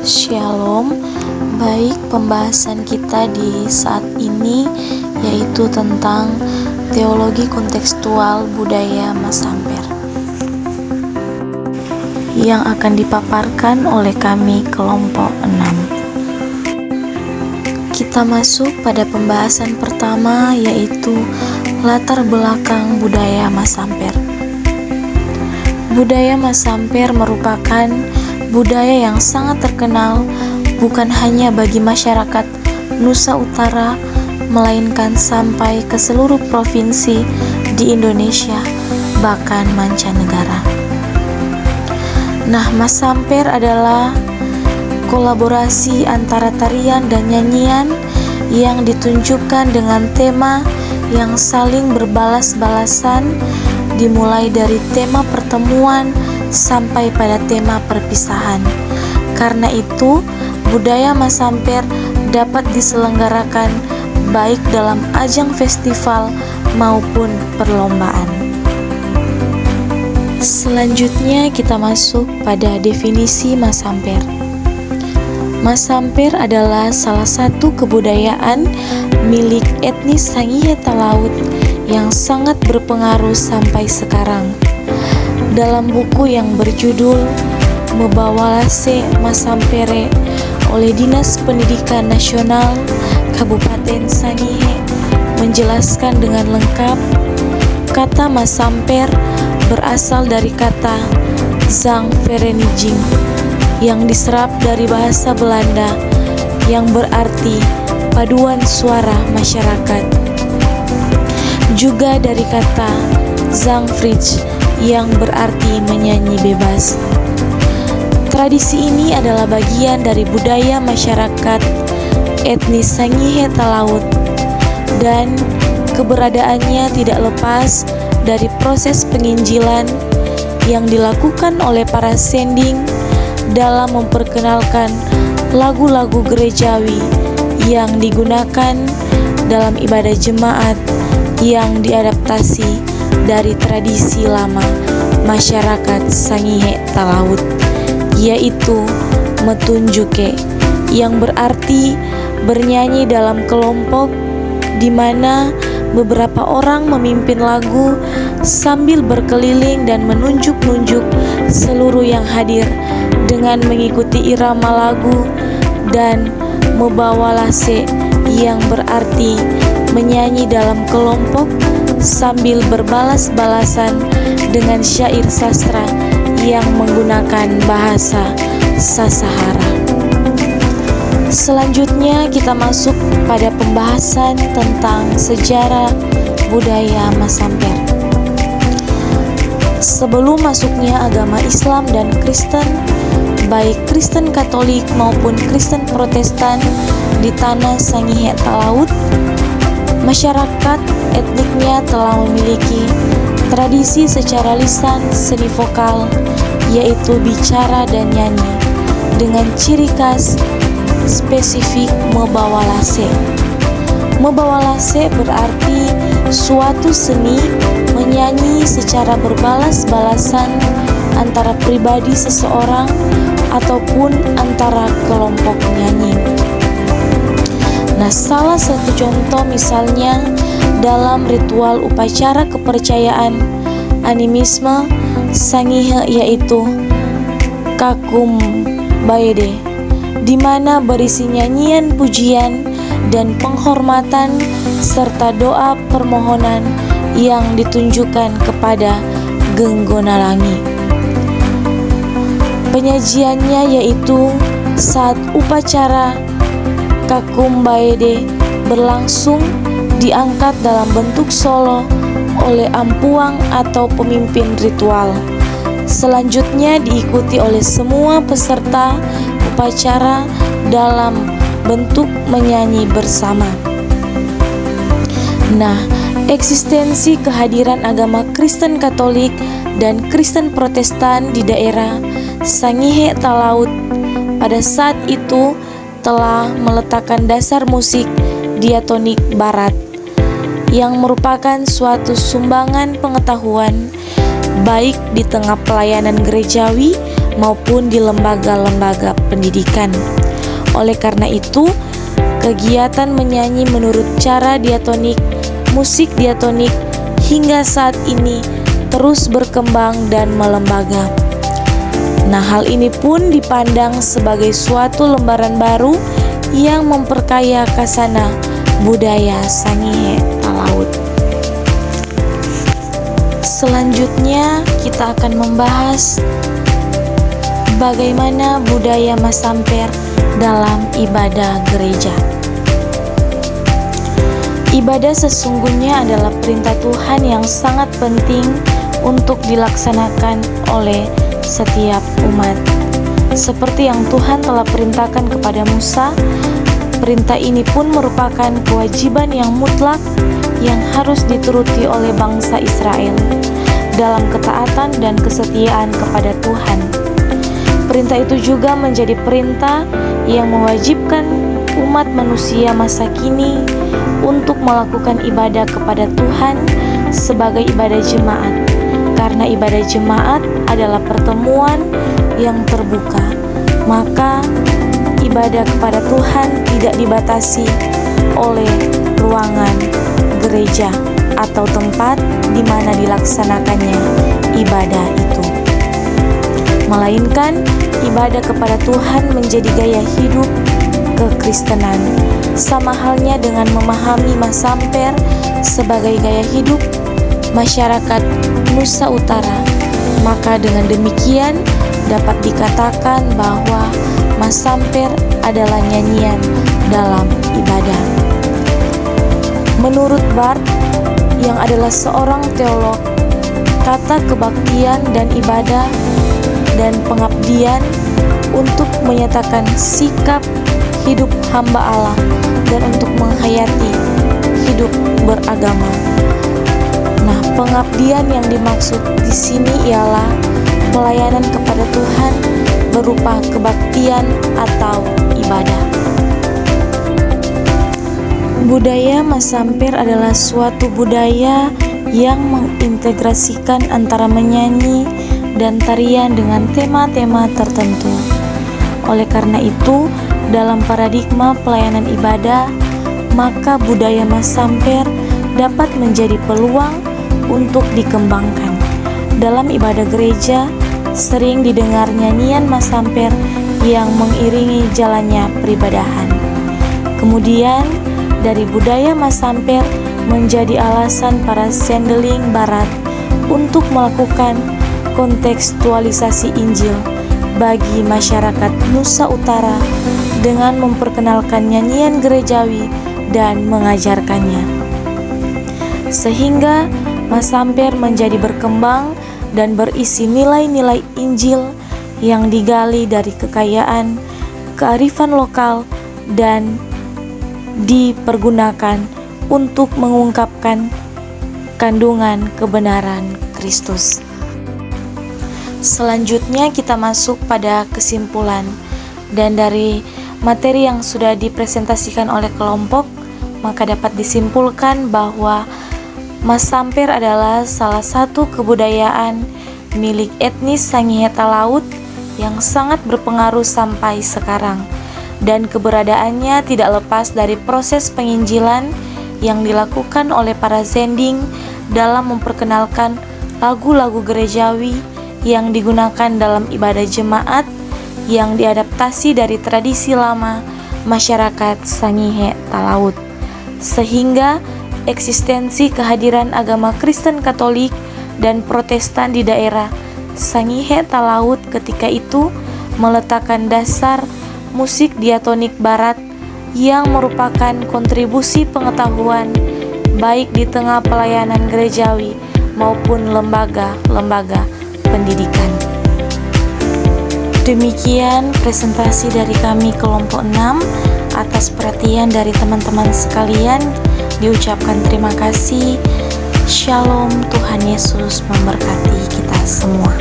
Shalom. Baik, pembahasan kita di saat ini yaitu tentang teologi kontekstual budaya Masamper yang akan dipaparkan oleh kami kelompok 6. Kita masuk pada pembahasan pertama, yaitu latar belakang budaya Masamper. Budaya Masamper merupakan budaya yang sangat terkenal bukan hanya bagi masyarakat Nusa Utara, melainkan sampai ke seluruh provinsi di Indonesia, bahkan mancanegara. Nah, Masamper adalah kolaborasi antara tarian dan nyanyian yang ditunjukkan dengan tema yang saling berbalas-balasan, dimulai dari tema pertemuan sampai pada tema perpisahan. Karena itu, budaya Masamper dapat diselenggarakan baik dalam ajang festival maupun perlombaan. Selanjutnya kita masuk pada definisi Masamper. Masamper adalah salah satu kebudayaan milik etnis Sangihe Talaut yang sangat berpengaruh sampai sekarang. Dalam buku yang berjudul Mebawalase Masampere oleh Dinas Pendidikan Nasional Kabupaten Sangihe menjelaskan dengan lengkap, kata Masamper berasal dari kata Zangvereniging yang diserap dari bahasa Belanda yang berarti paduan suara masyarakat. Juga dari kata Zangvrij yang berarti menyanyi bebas. Tradisi ini adalah bagian dari budaya masyarakat etnis Sangihe Talaut dan keberadaannya tidak lepas dari proses penginjilan yang dilakukan oleh para sending dalam memperkenalkan lagu-lagu gerejawi yang digunakan dalam ibadah jemaat yang diadaptasi dari tradisi lama masyarakat Sangihe Talaut, yaitu metunjuke, yang berarti bernyanyi dalam kelompok di mana beberapa orang memimpin lagu sambil berkeliling dan menunjuk-nunjuk seluruh yang hadir dengan mengikuti irama lagu, dan mebawalase yang berarti menyanyi dalam kelompok sambil berbalas-balasan dengan syair sastra yang menggunakan bahasa Sasahara. Selanjutnya kita masuk pada pembahasan tentang sejarah budaya Masamper. Sebelum masuknya agama Islam dan Kristen, baik Kristen Katolik maupun Kristen Protestan di tanah Sangihe Talaut, masyarakat etniknya telah memiliki tradisi secara lisan seni vokal, yaitu bicara dan nyanyi, dengan ciri khas spesifik mebawalase. Mebawalase berarti suatu seni menyanyi secara berbalas-balasan antara pribadi seseorang ataupun antara kelompok penyanyi. Nah, salah satu contoh misalnya dalam ritual upacara kepercayaan animisme Sangihe, yaitu Kakum Baede, di mana berisi nyanyian pujian dan penghormatan serta doa permohonan yang ditunjukkan kepada Genggonalangi. Penyajiannya yaitu saat upacara Kakum Baede berlangsung, diangkat dalam bentuk solo oleh ampuang atau pemimpin ritual. Selanjutnya diikuti oleh semua peserta upacara dalam bentuk menyanyi bersama. Nah, eksistensi kehadiran agama Kristen Katolik dan Kristen Protestan di daerah Sangihe Talaut pada saat itu telah meletakkan dasar musik diatonik barat yang merupakan suatu sumbangan pengetahuan baik di tengah pelayanan gerejawi maupun di lembaga-lembaga pendidikan. Oleh karena itu, kegiatan menyanyi menurut cara diatonik, musik diatonik hingga saat ini terus berkembang dan melembaga. Nah, hal ini pun dipandang sebagai suatu lembaran baru yang memperkaya khasana budaya Sangihe Talaut. Selanjutnya kita akan membahas bagaimana budaya Masamper dalam ibadah gereja. Ibadah sesungguhnya adalah perintah Tuhan yang sangat penting untuk dilaksanakan oleh setiap umat. Seperti yang Tuhan telah perintahkan kepada Musa, perintah ini pun merupakan kewajiban yang mutlak yang harus dituruti oleh bangsa Israel dalam ketaatan dan kesetiaan kepada Tuhan. Perintah itu juga menjadi perintah yang mewajibkan umat manusia masa kini untuk melakukan ibadah kepada Tuhan sebagai ibadah jemaat. Karena ibadah jemaat adalah pertemuan yang terbuka, maka ibadah kepada Tuhan tidak dibatasi oleh ruangan gereja atau tempat di mana dilaksanakannya ibadah itu. Melainkan ibadah kepada Tuhan menjadi gaya hidup kekristenan, sama halnya dengan memahami Masamper sebagai gaya hidup masyarakat Nusa Utara. Maka dengan demikian dapat dikatakan bahwa Masamper adalah nyanyian dalam ibadah. Menurut Barth, yang adalah seorang teolog, kata kebaktian dan ibadah dan pengabdian untuk menyatakan sikap hidup hamba Allah dan untuk menghayati hidup beragama. Nah, pengabdian yang dimaksud di sini ialah pelayanan kepada Tuhan berupa kebaktian atau ibadah. Budaya Masamper adalah suatu budaya yang mengintegrasikan antara menyanyi dan tarian dengan tema-tema tertentu. Oleh karena itu, dalam paradigma pelayanan ibadah, maka budaya Masamper dapat menjadi peluang untuk dikembangkan. Dalam ibadah gereja, sering didengar nyanyian Masamper yang mengiringi jalannya peribadahan. Kemudian, dari budaya Masamper menjadi alasan para sendeling barat untuk melakukan kontekstualisasi Injil bagi masyarakat Nusa Utara dengan memperkenalkan nyanyian gerejawi dan mengajarkannya. Sehingga Masamper menjadi berkembang dan berisi nilai-nilai Injil yang digali dari kekayaan, kearifan lokal, dan dipergunakan untuk mengungkapkan kandungan kebenaran Kristus. Selanjutnya kita masuk pada kesimpulan, dan dari materi yang sudah dipresentasikan oleh kelompok, maka dapat disimpulkan bahwa Masamper adalah salah satu kebudayaan milik etnis Sangihe Talaut yang sangat berpengaruh sampai sekarang, dan keberadaannya tidak lepas dari proses penginjilan yang dilakukan oleh para zending dalam memperkenalkan lagu-lagu gerejawi yang digunakan dalam ibadah jemaat yang diadaptasi dari tradisi lama masyarakat Sangihe Talaut, sehingga eksistensi kehadiran agama Kristen Katolik dan Protestan di daerah Sangihe Talaut ketika itu meletakkan dasar musik diatonik barat yang merupakan kontribusi pengetahuan baik di tengah pelayanan gerejawi maupun lembaga-lembaga pendidikan. Demikian presentasi dari kami kelompok 6. Atas perhatian dari teman-teman sekalian, diucapkan terima kasih. Shalom, Tuhan Yesus memberkati kita semua.